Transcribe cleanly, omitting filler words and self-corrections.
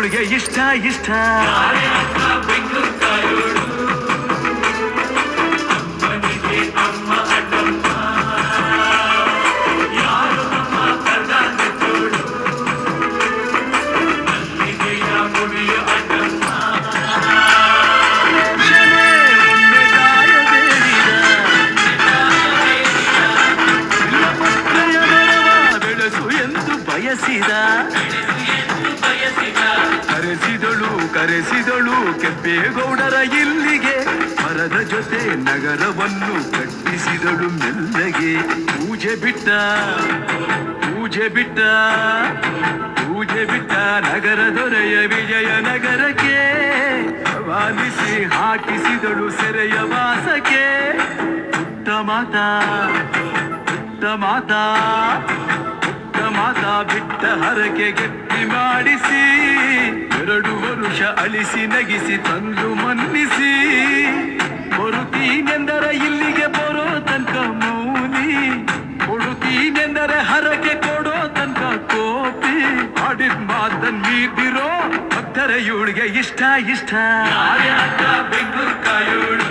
ಇವಳಿಗೆ ಇಷ್ಟ ಇಷ್ಟ. ಕರೆಸಿದಳು ಕೆಂಪೇಗೌಡರ ಇಲ್ಲಿಗೆ, ಮರದ ಜೊತೆ ನಗರವನ್ನು ಕಟ್ಟಿಸಿದಳು ಮೆಲ್ಲಗೆ. ಪೂಜೆ ಬಿಟ್ಟ ನಗರ ದೊರೆಯ ವಿಜಯನಗರಕ್ಕೆ, ವಾಲಿಸಿ ಹಾಕಿಸಿದಳು ಸೆರೆಯ ವಾಸಕ್ಕೆ. ಪುಟ್ಟ ಮಾತಾ ಬಿಟ್ಟ ಹರಕೆ ಗಟ್ಟಿ ಮಾಡಿಸಿ, 2 ವರುಷ ಅಳಿಸಿ ನಗಿಸಿ ತಂದು ಮನ್ನಿಸಿ. ಬರುತ್ತೀನೆಂದರೆ ಇಲ್ಲಿಗೆ ಬರೋ ತನಕ ಮೌನಿ, ಕೊಡುತ್ತೀನೆಂದರೆ ಹರಕೆ ಕೊಡೋ ತನಕ ಕೋಪಿ. ಆಡಿದ ಮಾತನ್ ಮೀದಿರೋ ಭಕ್ತರ ಇವಳಿಗೆ ಇಷ್ಟ ಇಷ್ಟ. ಬೆಂಗಳೂರು ಕಾಯೋಳು